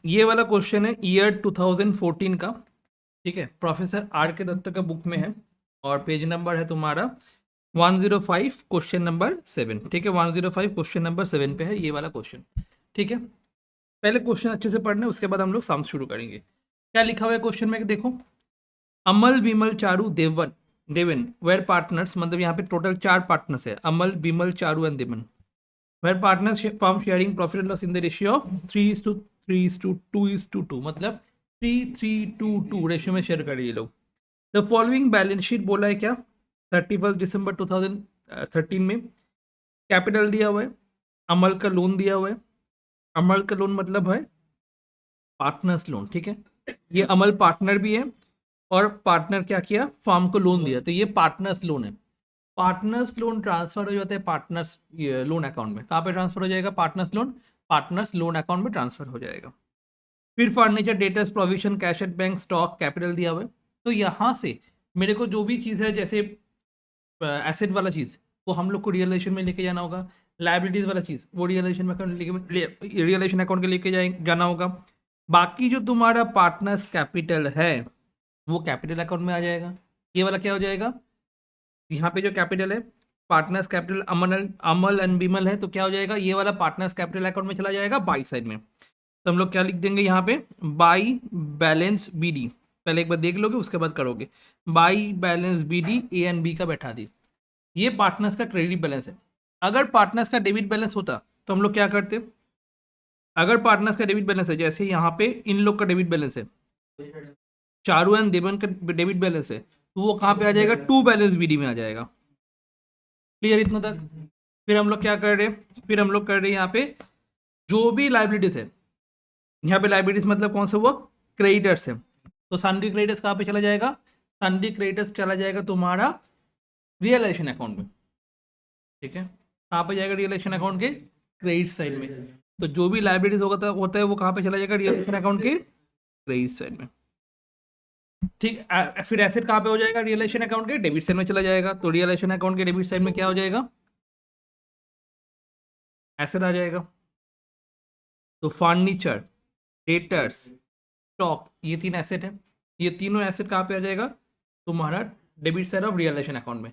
ये वाला क्वेश्चन है ईयर 2014 का, ठीक है, प्रोफेसर आर के दत्त का बुक में है और पेज नंबर है तुम्हारा 105 क्वेश्चन नंबर 7, ठीक है, 105 क्वेश्चन नंबर 7 पे है ये वाला क्वेश्चन, ठीक है। पहले क्वेश्चन अच्छे से पढ़ना है, उसके बाद हम लोग सम शुरू करेंगे। क्या लिखा हुआ है क्वेश्चन में देखो, अमल विमल चारू देवन देवन वेयर पार्टनर्स, मतलब यहाँ पे टोटल 4 पार्टनर्स है, Amal Vimal Charu and Devan, were partners form sharing profit and loss in the ratio of 3:3:2:2, मतलब 3:3:2 रेशियो में शेयर करें ये लोग। द फॉलोइंग बैलेंस शीट बोला है क्या, 31 दिसंबर 2013 में कैपिटल दिया हुआ है, अमल का लोन दिया हुआ है, अमल का लोन मतलब है पार्टनर्स लोन, ठीक है, ये अमल पार्टनर भी है और पार्टनर क्या किया, फर्म को लोन दिया, तो ये पार्टनर्स लोन है। पार्टनर्स लोन ट्रांसफर हो जाता है पार्टनर्स लोन अकाउंट में, कहाँ पे ट्रांसफर हो जाएगा, पार्टनर्स लोन अकाउंट में ट्रांसफर हो जाएगा। फिर furniture debtors provision cash at bank stock capital दिया हुआ है, तो यहाँ से मेरे को जो भी चीज़ है जैसे एसेट वाला चीज़ वो हम लोग को रियलाइजेशन में लेके जाना होगा, लाइबिलिटीज वाला चीज़ वो रियलाइजेशन अकाउंट रियलाइजेशन अकाउंट के लेके जाना होगा। बाकी जो तुम्हारा पार्टनर्स कैपिटल है वो कैपिटल अकाउंट में आ जाएगा। ये वाला क्या हो जाएगा, यहाँ पे जो कैपिटल है partners capital Amal Amal and Bimal है, तो क्या हो जाएगा, ये वाला पार्टनर्स कैपिटल अकाउंट में चला जाएगा बाई साइड में। तो हम लोग क्या लिख देंगे यहाँ पे, बाई बैलेंस बी डी, पहले एक बार देख लोगे उसके बाद करोगे, by balance B D A and B का बैठा दी। ये पार्टनर्स का क्रेडिट बैलेंस है। अगर पार्टनर्स का डेबिट बैलेंस होता तो हम लोग क्या करते, अगर पार्टनर्स का डेबिट बैलेंस है, जैसे यहाँ पे इन लोग का डेबिट बैलेंस है, चारू एंड देवन का डेबिट बैलेंस है, तो वो कहाँ पे आ जाएगा, टू बैलेंस बीडी में आ जाएगा। क्लियर इतना तक। फिर हम लोग क्या कर रहे हैं, फिर हम लोग कर रहे हैं यहाँ पे जो भी लाइबिलिटीज है, यहाँ पे लाइबिलिटीज मतलब कौन सा, वो क्रेडिटर्स है, तो सन्ड्री क्रेडिटर्स कहाँ पे चला जाएगा, सन्ड्री क्रेडिटर्स चला जाएगा तुम्हारा रियलाइजेशन अकाउंट में, ठीक है, कहाँ पे जाएगा, रियलाइजेशन अकाउंट के क्रेडिट साइड में। तो जो भी लाइबिलिटीज होता है वो कहाँ पे चला जाएगा, रियलाइजेशन अकाउंट के क्रेडिट साइड में, ठीक। फिर एसेट कहाँ पे हो जाएगा, रियलाइजेशन अकाउंट के डेबिट साइड में चला जाएगा, तो रियलाइजेशन अकाउंट के डेबिट साइड में क्या हो जाएगा, एसेट आ जाएगा। तो फर्नीचर डेटर्स स्टॉक ये 3 एसेट है, ये तीनों एसेट कहाँ पे आ जाएगा, तुम्हारा debit side of realisation account में।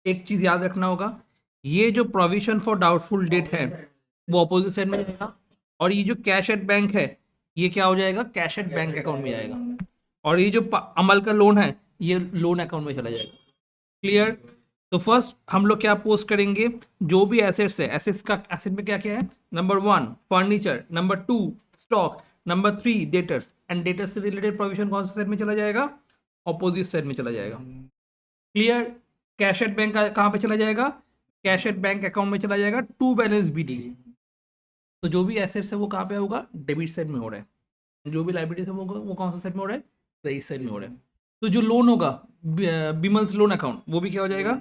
एक चीज याद रखना होगा, ये जो प्रोविजन फॉर डाउटफुल डेट है वो अपोजिट साइड में जाएगा, और ये जो कैश एट बैंक है ये क्या हो जाएगा, कैश एट बैंक अकाउंट में जाएगा, और ये जो अमल का लोन है ये लोन अकाउंट में चला जाएगा। क्लियर। तो फर्स्ट हम लोग क्या पोस्ट करेंगे, जो भी एसेट्स है, एसेट्स का एसेट में क्या क्या है, number 1 furniture, number 2 stock, number 3 debtors, and debtors से रिलेटेड प्रोविजन कौन सा साइड में चला जाएगा, ऑपोजिट साइड में चला जाएगा। क्लियर। कैश एट बैंक कहाँ पे चला जाएगा, कैश एट बैंक अकाउंट में चला जाएगा, टू बैलेंस बीडी। तो जो भी एसेट्स है वो कहाँ पे होगा, डेबिट साइड में हो रहा है, जो भी लाइबिलिटीज है वो कौन सा साइड में हो रहा है, क्रेडिट साइड में हो रहा है। तो जो लोन होगा बिमल्स लोन अकाउंट वो भी क्या हो जाएगा,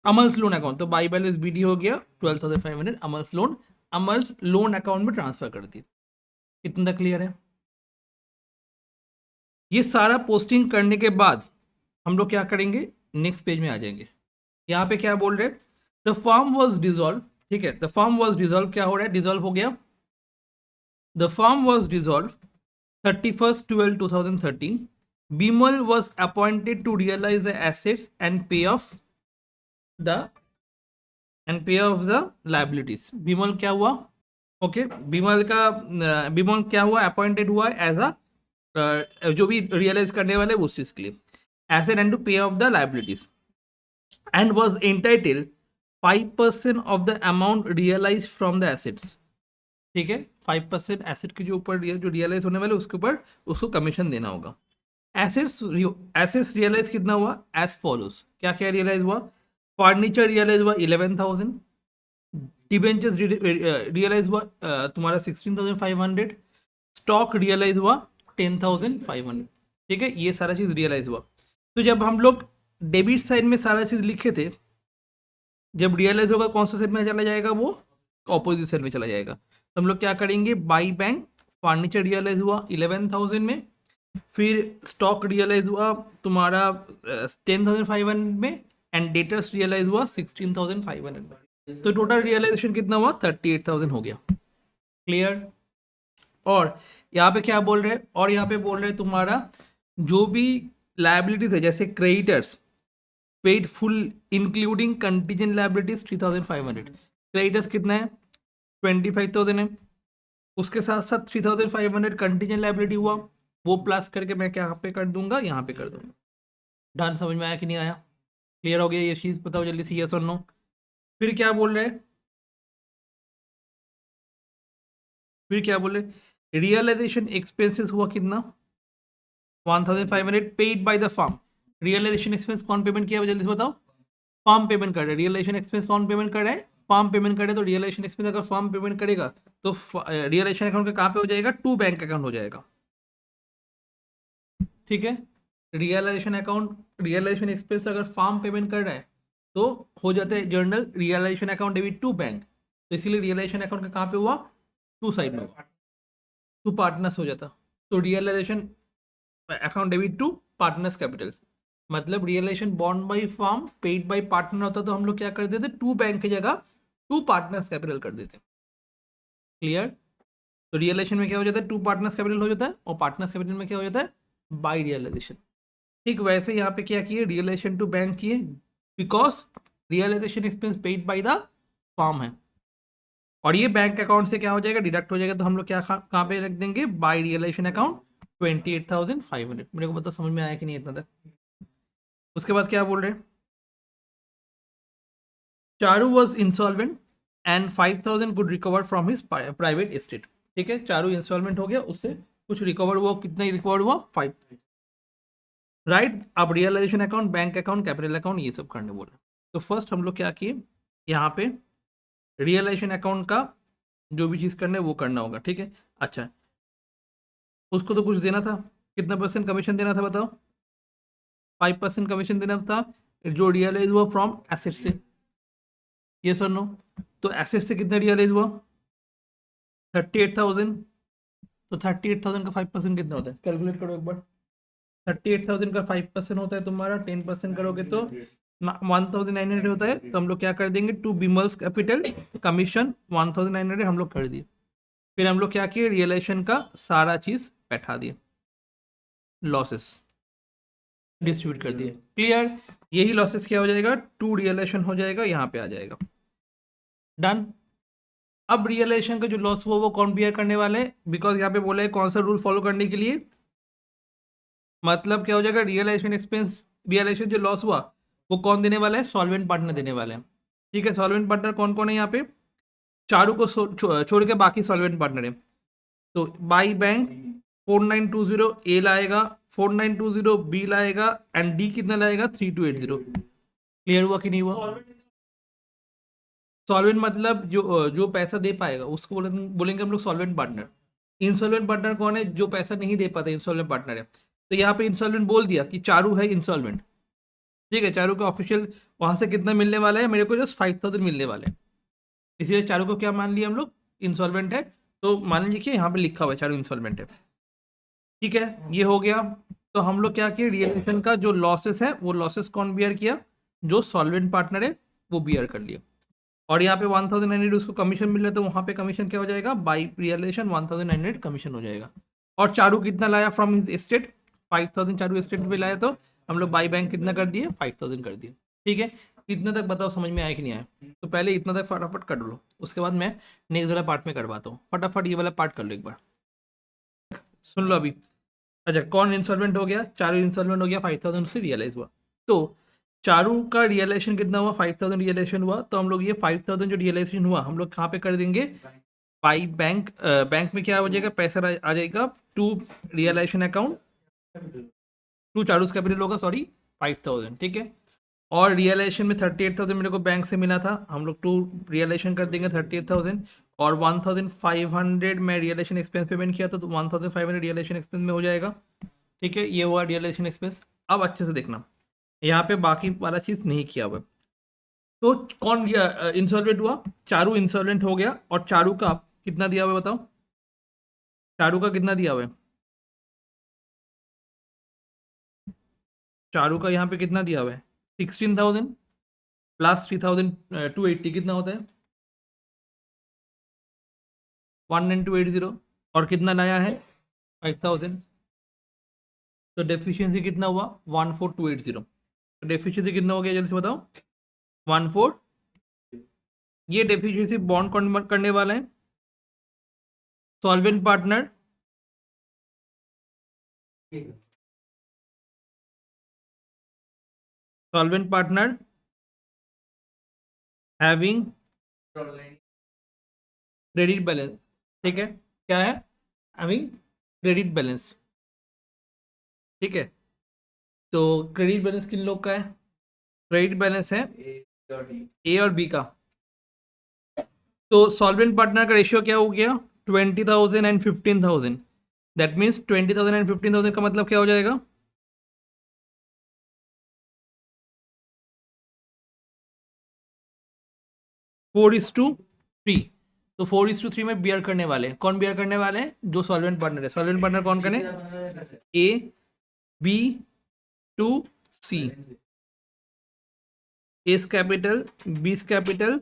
अमल्स लोन अकाउंट, तो बाई बैलेंस बीडी हो गया 12,500, अमल्स लोन अकाउंट में ट्रांसफर कर दी। इतना क्लियर है। ये सारा पोस्टिंग करने के बाद हम लोग क्या करेंगे, नेक्स्ट पेज में आ जाएंगे। यहाँ पे क्या बोल रहे, द फर्म वॉज डिजॉल्व, ठीक है, द फर्म वॉज डिजॉल्व, क्या हो रहा है, डिजॉल्व हो गया, the firm was dissolve 31/12/2013, Bimal was appointed to realize the assets and pay off the liabilities. Bimal क्या हुआ, ओके, बिमल क्या हुआ, अपॉइंटेड हुआ एज अ जो भी रियलाइज करने वाले उस चीज के लिए, asset and to pay off the liabilities, and was entitled 5% of the amount realise from the assets, ठीक है, 5% एसेट के जो ऊपर जो रियलाइज होने वाले उसके ऊपर उसको कमीशन देना होगा। एसेट्स रियलाइज कितना हुआ, एज फॉलोज, क्या क्या रियलाइज हुआ, फर्नीचर रियलाइज हुआ 11,000, डिबेंचर्स रियलाइज हुआ तुम्हारा 16,500, स्टॉक रियलाइज हुआ 10,500, ठीक है, ये सारा चीज रियलाइज हुआ। तो जब हम लोग डेबिट साइड में सारा चीज लिखे थे, जब रियलाइज होगा कौन सा साइड में चला जाएगा, वो ऑपोजिट साइड में चला जाएगा। तो हम लोग क्या करेंगे, बाई बैंक फर्नीचर रियलाइज हुआ 11,000 में, फिर स्टॉक रियलाइज हुआ तुम्हारा 10,500 में, एंड डेटर्स रियलाइज हुआ 16,500 में। तो टोटल रियलाइजेशन कितना हुआ, 38,000 हो गया। क्लियर। और यहाँ पे क्या बोल रहे हैं, और यहाँ पे बोल रहे हैं तुम्हारा जो भी लाइबिलिटीज है जैसे creditors paid full including contingent liabilities 3500, creditors कितना है 25,000 है, उसके साथ साथ 3,500 कंटीजेंट लाइबिलिटी हुआ, वो प्लस करके मैं क्या पे कर दूंगा, यहाँ पे कर दूंगा। डन, समझ में आया कि नहीं आया, क्लियर हो गया ये चीज़, बताओ जल्दी से यस और नो। फिर क्या बोल रहे हैं, फिर क्या बोल रहे, रियलाइजेशन एक्सपेंसेस हुआ कितना 1,500 paid by the firm. Realisation expense कौन पेमेंट किया, जल्दी से बताओ, फर्म पेमेंट कर रहा है। रियलाइजेशन एक्सपेंस कौन पेमेंट कर रहा है, फर्म पेमेंट कर रहा है। तो रियलाइजेशन एक्सपेंस अगर फर्म पेमेंट करेगा तो रियलाइजेशन अकाउंट का कहाँ पे हो जाएगा, टू बैंक अकाउंट हो जाएगा, ठीक है। रियलाइजेशन अकाउंट, रियलाइजेशन एक्सपेंस अगर फर्म पेमेंट कर रहा है तो हो जाता है journal realisation account debit to bank, तो इसीलिए रियलाइजेशन अकाउंट का कहाँ पे हुआ, टू साइड में हुआ, टू पार्टनर्स हो जाता। तो realisation account debit to partners capital, मतलब realisation bond by firm paid by partner होता तो हम लोग क्या कर देते, टू बैंक की जगह टू पार्टनर्स कैपिटल कर देते, क्लियर। तो रियलाइजेशन में क्या हो जाता है, टू पार्टनर्स कैपिटल हो जाता है, और पार्टनर्स कैपिटल में क्या हो जाता है, बाय रियलाइजेशन। ठीक वैसे यहाँ पे क्या किए, रियलाइजेशन टू बैंक किए, because realisation expense paid by the firm है, और ये बैंक अकाउंट से क्या हो जाएगा, डिडक्ट हो जाएगा। तो हम लोग क्या कहाँ पे रख देंगे, बाय रियलाइजेशन अकाउंट 28,500। मेरे को बताओ समझ में आया कि नहीं इतना तक। उसके बाद क्या बोल रहे हैं, Charu was insolvent and 5,000 could recover from his private estate. ठीक है, चारू इंस्टॉलमेंट हो गया, उससे कुछ रिकवर हुआ, कितना ही रिकवर हुआ, 5, राइट। अब realisation account, bank account, capital account, ये सब करने बोले। तो फर्स्ट हम लोग क्या किए, यहाँ पे रियलाइजेशन अकाउंट का जो भी चीज़ करना है वो करना होगा, ठीक है। अच्छा, उसको तो कुछ देना था, कितना परसेंट कमीशन देना था बताओ, 5% कमीशन देना था, जो रियलाइज हुआ फ्रॉम एसेट से, ये सर नो। तो एसेट से कितना रियलाइज हुआ, 38,000। तो 38,000 का 5% कितना होता है, कैलकुलेट करो एक बार। 38,000 का 5% होता है तुम्हारा, 10% करोगे तो 1,900 होता है। तो हम लोग क्या कर देंगे, टू बिमल्स कैपिटल कमीशन 1,900 हम लोग कर दिए। फिर हम लोग क्या किए, रियलाइजेशन का सारा चीज बैठा दिए, लॉसेस डिस्ट्रीब्यूट कर दिए, क्लियर। यही लॉसेस क्या हो जाएगा, टू रियलाइजेशन हो जाएगा, यहाँ पे आ जाएगा, डन। अब रियलाइजेशन का जो लॉस हुआ वो कौन बियर करने वाले हैं, बिकॉज यहाँ पे बोला है कौन सा रूल फॉलो करने के लिए, मतलब क्या हो जाएगा, रियलाइजेशन एक्सपेंस, रियलाइजेशन जो लॉस हुआ वो कौन देने वाला है, सॉल्वेंट पार्टनर देने वाले हैं, ठीक है। सॉल्वेंट पार्टनर कौन कौन है यहाँ पे, चारू को छोड़ के बाकी सॉल्वेंट पार्टनर है। तो बाई बैंक 4920 ए लाएगा, 4920 बी लाएगा, एंड डी कितना लाएगा 3280। क्लियर हुआ कि नहीं हुआ। सॉल्वेंट मतलब जो जो पैसा दे पाएगा उसको बोलेंगे हम लोग सॉल्वेंट पार्टनर। इंसॉल्वेंट पार्टनर कौन है, जो पैसा नहीं दे पाता, इंसॉल्वेंट पार्टनर है। तो यहाँ पे इंसॉल्वेंट बोल दिया कि चारू है इंसॉल्वेंट, ठीक है। चारू का ऑफिशियल वहां से कितना मिलने वाला है, मेरे को जस्ट 5,000 मिलने वाले हैं, इसलिए चारू को क्या मान लिया हम लोग, इंसॉल्वेंट है। तो मान लीजिए यहाँ पे लिखा हुआ है चारू इंसॉल्वेंट है, ठीक है, ये हो गया। तो हम लोग क्या किए, रियलाइजेशन का जो लॉसेस है वो लॉसेस कौन बियर किया, जो सॉल्वेंट पार्टनर है वो बियर कर लिया। और यहाँ पे 1,900 उसको कमीशन मिल रहा है, तो वहाँ पे कमीशन क्या हो जाएगा, बाई रियलाइजेशन 1,900 कमीशन हो जाएगा। और चारू कितना लाया from his estate, 5,000 Charu estate पे लाया, तो हम लोग बाई बैंक कितना कर दिए, 5,000 कर दिए, ठीक है। इतना तक बताओ समझ में आया कि नहीं आया। तो पहले इतना तक फटाफट कर लो, उसके बाद मैं नेक्स्ट वाला पार्ट में करवाता हूँ। फटाफट ये वाला पार्ट कर लो एक बार, सुन लो अभी। अच्छा, कौन इंसॉल्वेंट हो गया, चारू इंसॉल्वेंट हो गया, 5,000 से रियलाइज हुआ। तो चारू का रियलाइजेशन कितना हुआ, 5,000 रियलाइजेशन हुआ। तो हम लोग ये 5,000 जो रियलाइजेशन हुआ हम लोग कहाँ पे कर देंगे, बाई बैंक, बैंक में क्या हो जाएगा, पैसा आ जाएगा to realisation account, to Charu's capital होगा, सॉरी 5,000, ठीक है। और रियलाइजेशन में 38,000 मेरे को बैंक से मिला था, हम लोग टू रियलाइजेशन कर देंगे 38,000, और 1,500 मैं रियलाइजेशन एक्सपेंस पेमेंट किया था, तो 1,500 रियलाइजेशन एक्सपेंस में हो जाएगा, ठीक है। ये हुआ रियलाइजेशन एक्सपेंस। अब अच्छे से देखना, यहाँ पे बाकी वाला चीज़ नहीं किया हुआ। तो कौन इंसॉल्वेंट हुआ, चारू इंसॉल्वेंट हो गया, और चारू का कितना दिया हुआ है बताओ, चारू का कितना दिया हुआ है, चारू का यहाँ पे कितना दिया हुआ है, 16,000 प्लस 3,280 कितना होता है, 19280, और कितना नया है 5000, तो डेफिशिएंसी कितना हुआ 14280। तो डेफिशिएंसी कितना हो गया जल्दी से बताओ 14। ये डेफिशिएंसी बॉन्ड कन्वर्ट करने वाला है solvent partner having credit balance. ठीक है, क्या है हैविंग क्रेडिट बैलेंस। ठीक है, तो क्रेडिट बैलेंस किन लोग का है, क्रेडिट बैलेंस है ए और बी का। तो सॉल्वेंट पार्टनर का रेशियो क्या हो गया 20,000 एंड 15,000। दैट मीन्स 20,000 एंड 15,000 का मतलब क्या हो जाएगा 4:3। तो 4:3 में बियर करने वाले कौन बियर करने वाले हैं, जो सॉल्वेंट पार्टनर है। सॉल्वेंट पार्टनर कौन कने A B to C, A's capital B's capital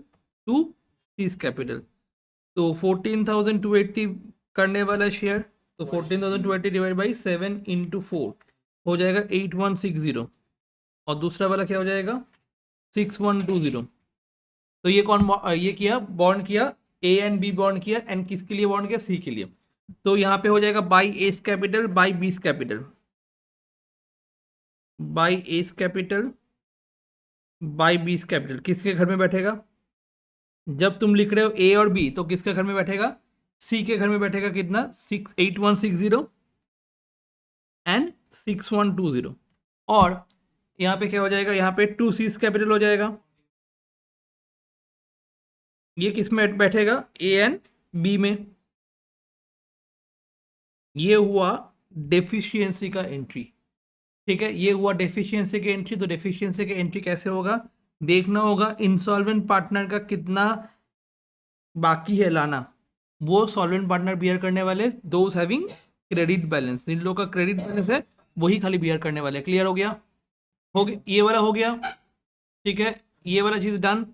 to C's capital. तो 14,280 करने वाला शेयर, तो 14,280 डिवाइड बाई 7 इंटू 4 हो जाएगा 8160। और दूसरा वाला क्या हो जाएगा 6120। तो ये कौन ये किया बॉन्ड किया ए एंड बी बॉन्ड किया, एंड किसके लिए बॉन्ड किया सी के लिए। तो यहाँ पे हो जाएगा बाई एस कैपिटल बाई बीस capital, by S capital by बीस कैपिटल किसके घर में बैठेगा, जब तुम लिख रहे हो ए और बी तो किसके घर में बैठेगा सी के घर में बैठेगा। कितना 8160 एंड 6120। और यहाँ पे क्या हो जाएगा, यहाँ पे टू सीज कैपिटल हो जाएगा। ये किस में बैठेगा ए एंड बी में। ये हुआ डेफिशिएंसी का एंट्री। ठीक है, ये हुआ डेफिशिएंसी की एंट्री। तो डेफिशिएंसी की एंट्री कैसे होगा, देखना होगा इंसॉल्वेंट पार्टनर का कितना बाकी है लाना। वो सॉल्वेंट पार्टनर बियर करने वाले दोज हैविंग क्रेडिट बैलेंस, जिन लोगों का क्रेडिट बैलेंस है वही खाली बियर करने वाले। क्लियर हो गया, ये वाला हो गया। ठीक है, ये वाला चीज़ डन।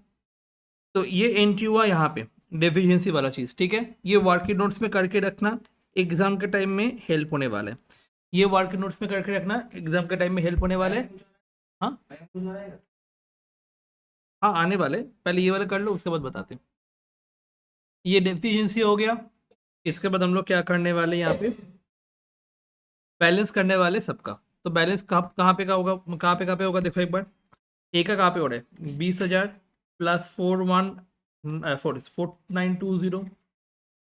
तो ये एंट्री हुआ यहाँ पे डेफिशिएंसी वाला चीज़। ठीक है, ये वर्किंग नोट्स में करके रखना, एग्जाम के टाइम में हेल्प होने वाला है। ये वर्किंग नोट्स में करके रखना, एग्जाम के टाइम में हेल्प होने वाले। हाँ हाँ आने वाले, पहले ये वाला कर लो उसके बाद बताते हैं। ये डेफिशिएंसी हो गया। इसके बाद हम लोग क्या करने वाले यहाँ पे बैलेंस करने वाले सबका। तो बैलेंस कहाँ पे का होगा, कहाँ पे होगा देखो एक बार। ए का कहाँ पे हो रहा है 20,000 प्लस 4920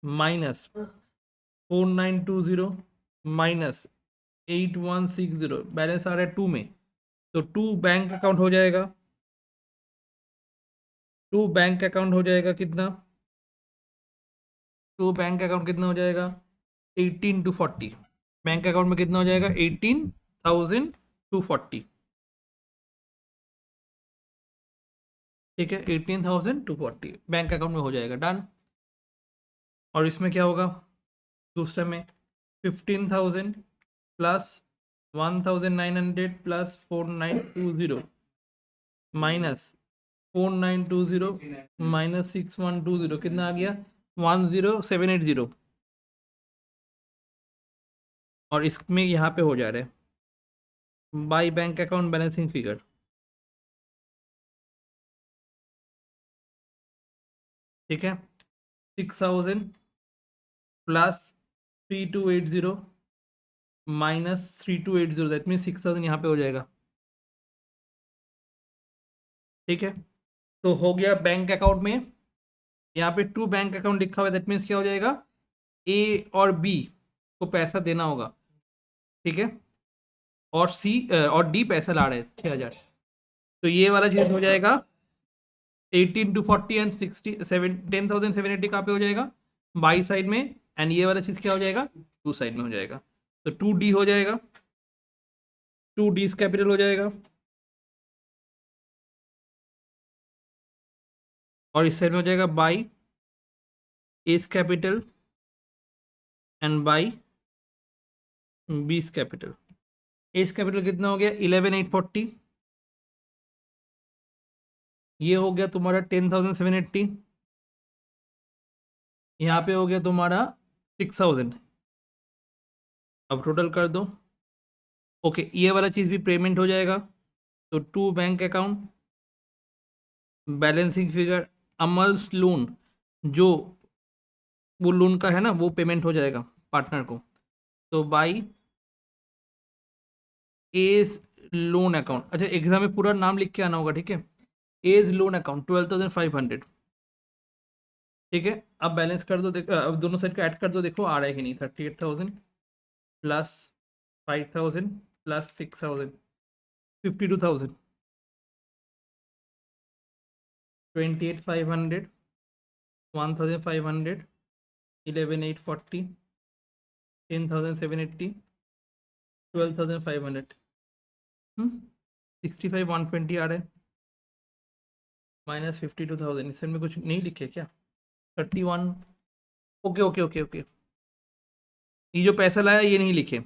माइनस 4920 माइनस 8160, बैलेंस आ रहा है 2 में। तो 2 बैंक अकाउंट हो जाएगा, 2 बैंक अकाउंट हो जाएगा कितना, 2 बैंक अकाउंट कितना हो जाएगा 18,240। बैंक अकाउंट में कितना हो जाएगा 18,240। ठीक है 18,240 बैंक अकाउंट में हो जाएगा डन। और इसमें क्या होगा दूसरे में 15,000 प्लस 1,900 प्लस 4,920 माइनस 4,920 माइनस 6,120 कितना आ गया 10,780। और इसमें यहाँ पे हो जा रहा है by bank account balancing figure. ठीक है 6,000 प्लस 3,280 माइनस 3,280, दैट मीन 6,000 यहाँ पे हो जाएगा। ठीक है, तो हो गया बैंक अकाउंट में। यहाँ पे 2 बैंक अकाउंट लिखा हुआ है, दैट मीन्स क्या हो जाएगा ए और बी को पैसा देना होगा। ठीक है, और सी और डी पैसा ला रहे हैं 6,000। तो ये वाला चीज हो जाएगा 18,240 एंड 10,780 कहाँ पे हो जाएगा बाई साइड में। एंड ये वाला चीज क्या हो जाएगा 2 साइड में हो जाएगा। तो 2D हो जाएगा, 2D कैपिटल हो जाएगा। और इस साइड में हो जाएगा by S capital and by बीस कैपिटल। एस कैपिटल कितना हो गया 11,840। ये हो गया तुम्हारा 10,780। यहाँ पे हो गया तुम्हारा 6000। अब टोटल कर दो। ओके, ये वाला चीज़ भी पेमेंट हो जाएगा। तो to bank account, balancing figure, Amal's loan, जो वो लोन का है ना, वो पेमेंट हो जाएगा पार्टनर को। तो बाई एज लोन अकाउंट, अच्छा एग्जाम में पूरा नाम लिख के आना होगा, ठीक है। एज लोन अकाउंट 12,500, ठीक है। अब बैलेंस कर दो, अब दोनों साइड का ऐड कर दो, देखो आ रहा है कि नहीं। 38,000 प्लस 5,000 प्लस 6,000, 52,000, 28,500, 1,500, 11,840, 10,780, 12,500, 65,120 आ रहा है, माइनस 52,000। इसमें कुछ नहीं लिखे क्या? 31। ओके ओके ओके ओके, ये जो पैसा लाया ये नहीं लिखे।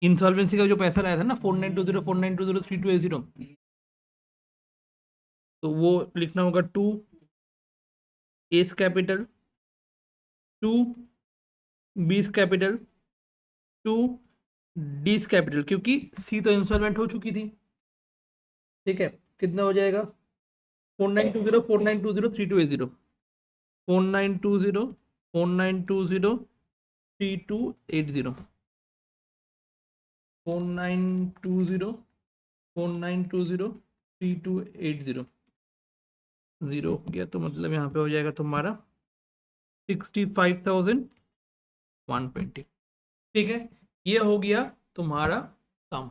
इंसॉल्वेंसी का जो पैसा लाया था ना, 4920 4920 3280, तो वो लिखना होगा to A's capital, to B's capital, to D's capital, क्योंकि सी तो इंसॉल्वेंट हो चुकी थी, ठीक है। कितना हो जाएगा? 4920 4920 3280, 4920 4920 3280, 4920 4920 3280, ज़ीरो हो गया तो मतलब यहाँ पे हो जाएगा तुम्हारा 65,120, ठीक है। ये हो गया तुम्हारा सम।